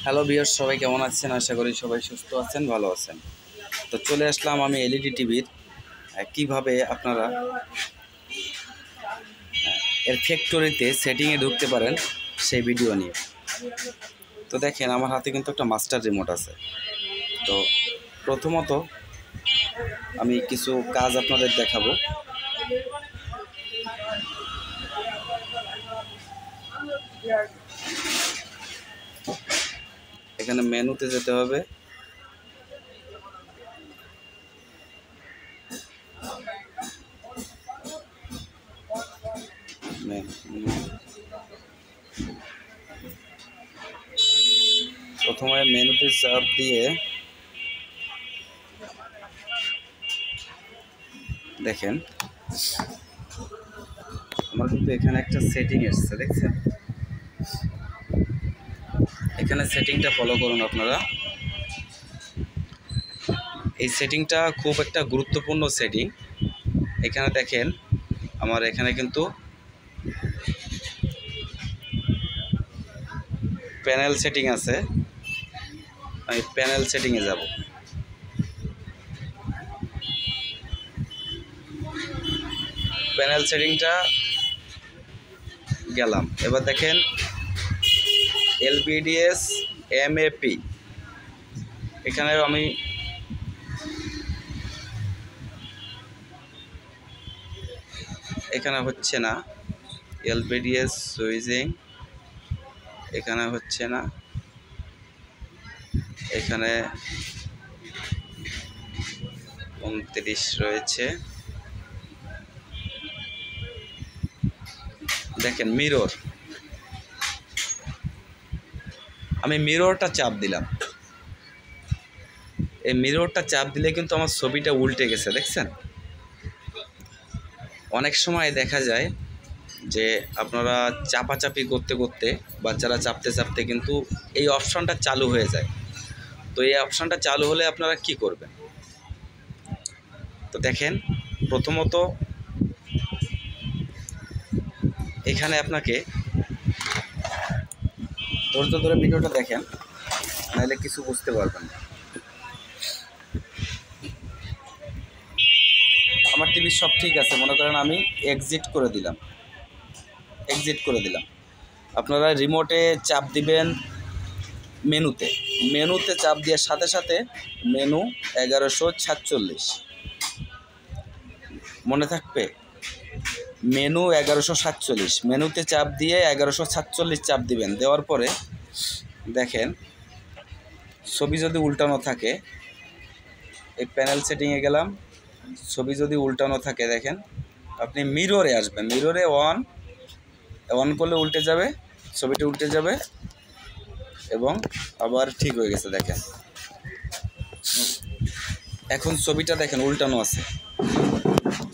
Hello viewers, সবাই কেমন আছেন? আশা করি সবাই সুস্থ আছেন, ভালো আছেন। তো চলে আসলাম আমি এলইডি টিভির কিভাবে আপনারা এর ফ্যাক্টরিতে সেটিংয়ে ঢুকতে পারেন সেই ভিডিও নিয়ে। তো দেখেন, আমার হাতে কিন্তু একটা মাস্টার রিমোট আছে। তো প্রথমত আমি কিছু কাজ আপনাদের দেখাবো। এখানে মেনুতে যেতে হবে। প্রথমে মেনুতে চাপ দিয়ে দেখেন, আমার কিন্তু এখানে একটা সেটিং এসেছে, দেখছেন? এখানে সেটিংটা ফলো করুন আপনারা। এই সেটিংটা খুব একটা গুরুত্বপূর্ণ সেটিং। এখানে দেখেন, আমার এখানে কিন্তু প্যানেল সেটিং আছে। আমি প্যানেল সেটিংয়ে যাব। প্যানেল সেটিংটা গেলাম। এবার দেখেন LPDS MAP, এখানে আমি এখানে হচ্ছে না। LPDS সুইচিং এখানে হচ্ছে না। এখানে 29 রয়েছে। দেখেন মিরর, আমি মিররটা চাপ দিলাম। এই মিররটা চাপ দিলে কিন্তু আমার ছবিটা উল্টে গেছে, দেখছেন? অনেক সময় দেখা যায় যে আপনারা চাপাচাপি করতে করতে, বাচ্চারা চাপতে চাপতে কিন্তু এই অপশনটা চালু হয়ে যায়। তো এই অপশনটা চালু হলে আপনারা কি করবেন? তো দেখেন, প্রথমত এখানে আপনাকে ধৈর্য ধরে ভিডিওটা দেখেন, নাহলে কিছু বুঝতে পারবেন না। আমার টিভি সব ঠিক আছে, মনে করেন আমি এক্সিট করে দিলাম। আপনারা রিমোটে চাপ দিবেন মেনুতে। মেনুতে চাপ দেওয়ার সাথে সাথে মেনু 1147, মনে থাকবে? মেনু 1147, মেনুতে চাপ দিয়ে 1147 চাপ দিবেন। দেওয়ার পরে দেখেন, ছবি যদি উল্টানো থাকে, এই প্যানেল সেটিংয়ে গেলাম। ছবি যদি উল্টানো থাকে, দেখেন আপনি মিররে আসবেন। মিররে অন করলে উল্টে যাবে, ছবিটা উল্টে যাবে এবং আবার ঠিক হয়ে গেছে। দেখেন, এখন ছবিটা দেখেন উল্টানো আছে,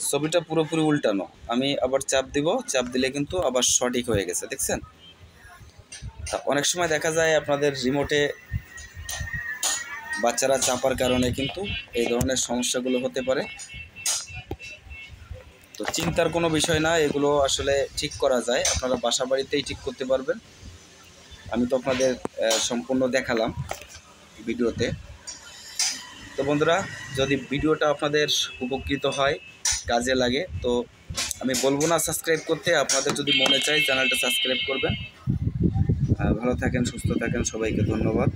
ছবিটা পুরোপুরি উল্টানো। আমি আবার চাপ দিব, চাপ দিলে কিন্তু আবার সঠিক হয়ে গেছে, দেখছেন? তা অনেক সময় দেখা যায় আপনাদের রিমোটে বাচ্চারা চাপার কারণে কিন্তু এই ধরনের সমস্যাগুলো হতে পারে। তো চিন্তার কোনো বিষয় না, এগুলো আসলে ঠিক করা যায়। আপনারা বাসা বাড়িতেই ঠিক করতে পারবেন। আমি তো আপনাদের সম্পূর্ণ দেখালাম ভিডিওতে। তো বন্ধুরা, যদি ভিডিওটা আপনাদের উপকৃত হয়, কাজে লাগে, তো আমি বলবো না সাবস্ক্রাইব করতে। আপনাদের যদি মনে চায় চ্যানেলটা সাবস্ক্রাইব করবেন। ভালো থাকেন, সুস্থ থাকেন, সবাইকে ধন্যবাদ।